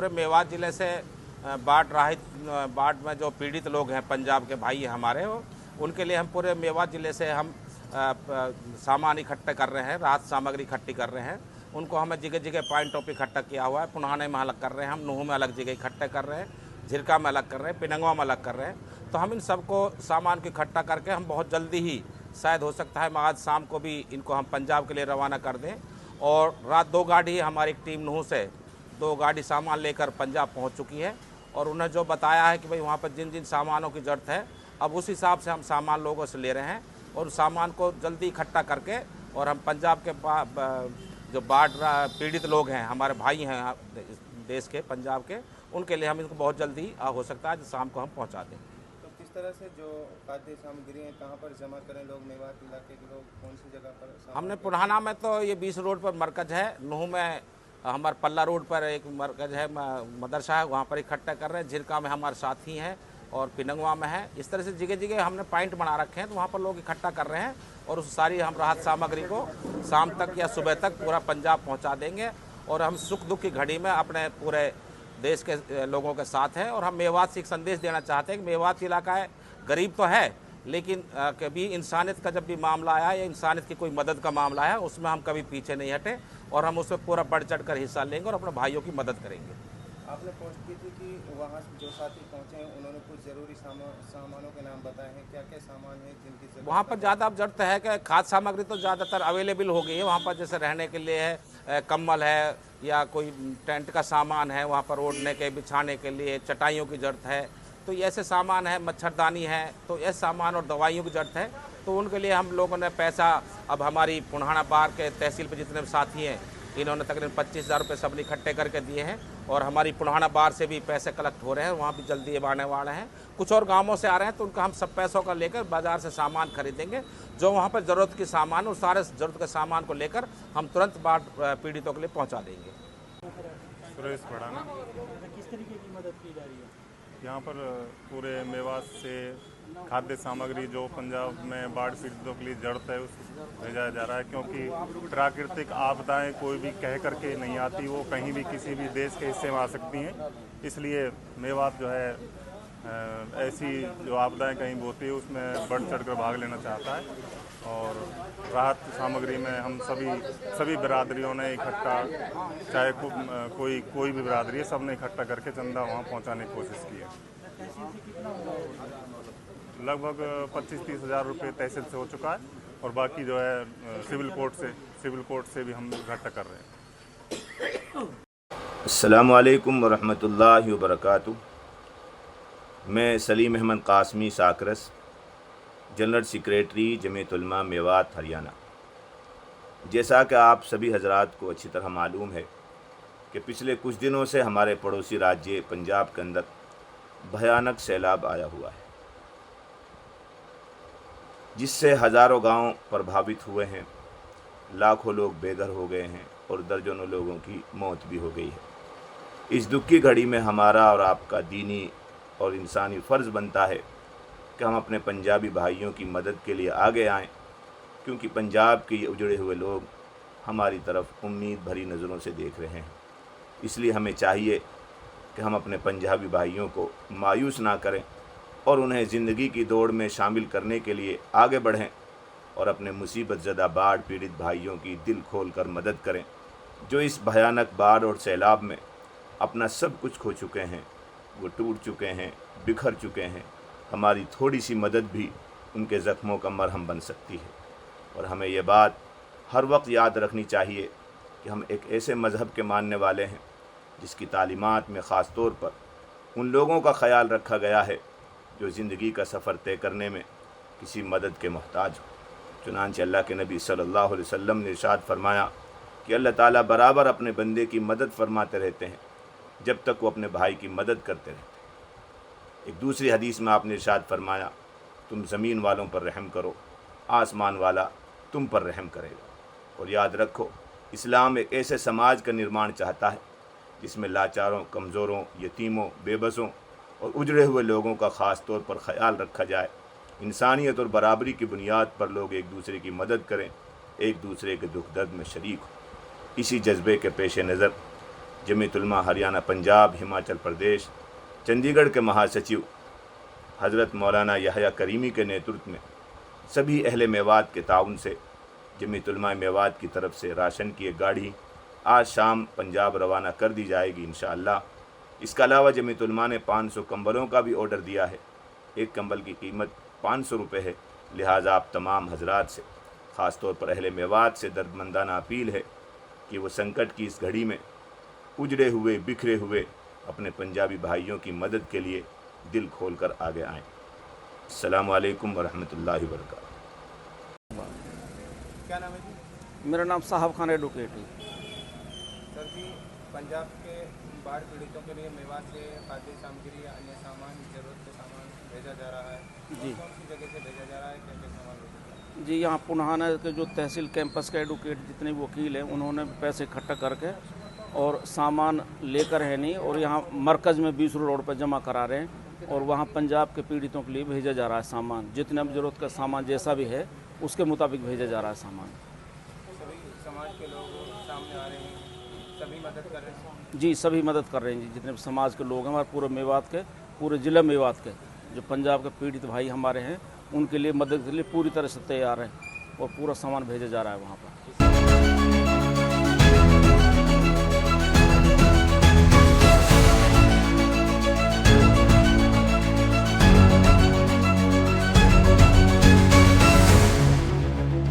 पूरे मेवात ज़िले से बाढ़ में जो पीड़ित लोग हैं, पंजाब के भाई हैं हमारे, उनके लिए हम पूरे मेवात ज़िले से हम सामान इकट्ठे कर रहे हैं, राहत सामग्री इकट्ठी कर रहे हैं। उनको हमें जगह जगह पॉइंटों पर इकट्ठा किया हुआ है। पुनाने में अलग कर रहे हैं, हम नूह में अलग जगह इकट्ठे कर रहे हैं, झिरका में अलग कर रहे हैं, पिनंगवा में अलग कर रहे हैं। तो हम इन सबको सामान को इकट्ठा करके हम बहुत जल्दी ही, शायद हो सकता है आज शाम को भी इनको हम पंजाब के लिए रवाना कर दें। और रात 2 गाड़ी हमारी टीम नूह से 2 गाड़ी सामान लेकर पंजाब पहुंच चुकी है। और उन्हें जो बताया है कि भाई वहाँ पर जिन जिन सामानों की ज़रूरत है, अब उस हिसाब से हम सामान लोगों से ले रहे हैं और उस सामान को जल्दी इकट्ठा करके और हम पंजाब के जो बाढ़ पीड़ित लोग हैं, हमारे भाई हैं देश के, पंजाब के, उनके लिए हम इनको बहुत जल्दी हो सकता है आज शाम को हम पहुँचा दें। तो किस तरह से जो खाद्य सामग्री है कहाँ पर जमा करें लोग, मेवात इलाके के लोग कौन सी जगह पर? हमने पुराना में तो ये 20 रोड पर मरकज़ है, नूह में हमारे पल्ला रोड पर एक मरकज़ है, मदरसा है, वहाँ पर इकट्ठा कर रहे हैं। झिरका में हमारे साथी हैं और पिनंगवा में है। इस तरह से जगह जगह हमने पॉइंट बना रखे हैं, तो वहाँ पर लोग इकट्ठा कर रहे हैं और उस सारी हम राहत सामग्री को शाम तक या सुबह तक पूरा पंजाब पहुँचा देंगे। और हम सुख दुख की घड़ी में अपने पूरे देश के लोगों के साथ हैं। और हम मेवात से एक संदेश देना चाहते हैं कि मेवात इलाका है, गरीब तो है, लेकिन कभी इंसानियत का जब भी मामला आया या इंसानियत की कोई मदद का मामला आया, उसमें हम कभी पीछे नहीं हटे और हम उसमें पूरा बढ़ चढ़ कर हिस्सा लेंगे और अपने भाइयों की मदद करेंगे। आपने पोस्ट की थी कि वहाँ जो साथी पहुँचे हैं उन्होंने कुछ ज़रूरी सामानों के नाम बताए हैं, क्या क्या सामान है जिनकी ज़रूरत? वहाँ पर ज़्यादा अब जरूरत है कि खाद्य सामग्री तो ज़्यादातर अवेलेबल हो गई है वहाँ पर, जैसे रहने के लिए है, कम्बल है या कोई टेंट का सामान है, वहाँ पर ओढ़ने के बिछाने के लिए चटाइयों की ज़रूरत है, तो ऐसे सामान है, मच्छरदानी है, तो ऐसे सामान और दवाइयों की ज़रूरत है। तो उनके लिए हम लोगों ने पैसा, अब हमारी पुराना बार के तहसील पर जितने साथी हैं, इन्होंने तकरीबन 25,000 रुपये सबने इकट्ठे करके दिए हैं। और हमारी पुराना बार से भी पैसे कलेक्ट हो रहे हैं, वहाँ भी जल्दी अब आने वाले हैं। कुछ और गांवों से आ रहे हैं, तो उनका हम सब पैसों का लेकर बाज़ार से सामान खरीदेंगे। जो वहाँ पर ज़रूरत की सामान, उस सारे ज़रूरत के सामान को लेकर हम तुरंत बाढ़ पीड़ितों के लिए पहुँचा देंगे। सुरेश पढ़ाना। किस तरीके की मदद की जा रही है? यहाँ पर पूरे मेवात से खाद्य सामग्री जो पंजाब में बाढ़ पीड़ितों के लिए जरूरत है उस भेजा जा रहा है, क्योंकि प्राकृतिक आपदाएं कोई भी कह करके नहीं आती, वो कहीं भी किसी भी देश के हिस्से में आ सकती हैं। इसलिए मेवात जो है ऐसी जो आपदाएं कहीं होती है उसमें बढ़ चढ़ कर भाग लेना चाहता है। और राहत सामग्री में हम सभी बिरादरियों ने इकट्ठा, चाहे कोई भी बिरादरी है, सब ने इकट्ठा करके चंदा वहाँ पहुँचाने की कोशिश की है। लगभग 25-30 हज़ार रुपये तहसील से हो चुका है और बाकी जो है सिविल कोर्ट से भी हम इकट्ठा कर रहे हैं। अस्सलामु अलैकुम वरहमतुल्लाहि वबरकातुहू। मैं सलीम अहमद कासमी साकरस, जनरल सेक्रेटरी जमीयत उलमा मेवात हरियाणा। जैसा कि आप सभी हजरात को अच्छी तरह मालूम है कि पिछले कुछ दिनों से हमारे पड़ोसी राज्य पंजाब के अंदर भयानक सैलाब आया हुआ है, जिससे हज़ारों गांव प्रभावित हुए हैं, लाखों लोग बेघर हो गए हैं और दर्जनों लोगों की मौत भी हो गई है। इस दुख की घड़ी में हमारा और आपका दीनी और इंसानी फ़र्ज़ बनता है कि हम अपने पंजाबी भाइयों की मदद के लिए आगे आएँ, क्योंकि पंजाब के ये उजड़े हुए लोग हमारी तरफ उम्मीद भरी नज़रों से देख रहे हैं। इसलिए हमें चाहिए कि हम अपने पंजाबी भाइयों को मायूस ना करें और उन्हें ज़िंदगी की दौड़ में शामिल करने के लिए आगे बढ़ें और अपने मुसीबत ज़दा बाढ़ पीड़ित भाइयों की दिल खोल कर मदद करें, जो इस भयानक बाढ़ और सैलाब में अपना सब कुछ खो चुके हैं, वो टूट चुके हैं, बिखर चुके हैं। हमारी थोड़ी सी मदद भी उनके ज़ख्मों का मरहम बन सकती है। और हमें ये बात हर वक्त याद रखनी चाहिए कि हम एक ऐसे मज़हब के मानने वाले हैं जिसकी तालीमात में ख़ास तौर पर उन लोगों का ख़याल रखा गया है जो ज़िंदगी का सफ़र तय करने में किसी मदद के मोहताज हो। चुनांचे अल्लाह के नबी सल्लल्लाहु अलैहि वसल्लम ने इरशाद फरमाया कि अल्लाह ताला बराबर अपने बंदे की मदद फरमाते रहते हैं जब तक वो अपने भाई की मदद करते रहते हैं। एक दूसरी हदीस में आपने इरशाद फरमाया, तुम ज़मीन वालों पर रहम करो, आसमान वाला तुम पर रहम करेगा। और याद रखो, इस्लाम एक ऐसे समाज का निर्माण चाहता है जिसमें लाचारों, कमज़ोरों, यतीमों, बेबसों और उजड़े हुए लोगों का ख़ास तौर पर ख्याल रखा जाए। इंसानियत और बराबरी की बुनियाद पर लोग एक दूसरे की मदद करें, एक दूसरे के दुख दर्द में शरीक हों। इसी जज्बे के पेश नज़र जमीयत उलमा हरियाणा, पंजाब, हिमाचल प्रदेश, चंडीगढ़ के महासचिव हज़रत मौलाना यहया करीमी के नेतृत्व में सभी अहले मेवात के ताउन से जमीयत उलमा मेवात की तरफ से राशन की एक गाड़ी आज शाम पंजाब रवाना कर दी जाएगी इंशाअल्लाह। इसके अलावा जमीयत उलमा ने 500 कंबलों का भी ऑर्डर दिया है। एक कंबल की कीमत 500 रुपये है। लिहाजा आप तमाम हजरात से, ख़ास तौर पर अहले मेवात से दर्दमंदाना अपील है कि वो संकट की इस घड़ी में उजड़े हुए, बिखरे हुए अपने पंजाबी भाइयों की मदद के लिए दिल खोल कर आगे आएँ। अस्सलामु अलैकुम वरहमतुल्लाहि वबरकातुहू। क्या नाम है जी? मेरा नाम साहब खान एडवोकेट है। सर जी, पंजाब के बाढ़ पीड़ितों के लिए मेवात से खाद्य सामग्री या अन्य सामान, जरूरत के सामान भेजा जा रहा है। जी। कौन सी जगह से भेजा जा रहा है, क्या क्या सामान भेजा जा रहा है? जी, यहाँ पुनहाना के जो तहसील कैंपस के एडवोकेट जितने वकील हैं उन्होंने पैसे इकट्ठा करके और सामान लेकर है नहीं, और यहाँ मरकज़ में 20 रोड पर जमा करा रहे हैं, और वहाँ पंजाब के पीड़ितों के लिए भेजा जा रहा है सामान। जितना भी ज़रूरत का सामान जैसा भी है उसके मुताबिक भेजा जा रहा है सामान। सभी समाज के लोग सामने आ रहे हैं, सभी मदद कर रहे हैं। जी, सभी मदद कर रहे हैं जी। जितने भी समाज के लोग हैं हमारे पूरे मेवात के, पूरे ज़िला मेवात के जो पंजाब के पीड़ित भाई हमारे हैं, उनके लिए मदद के लिए पूरी तरह से तैयार है और पूरा सामान भेजा जा रहा है वहाँ पर।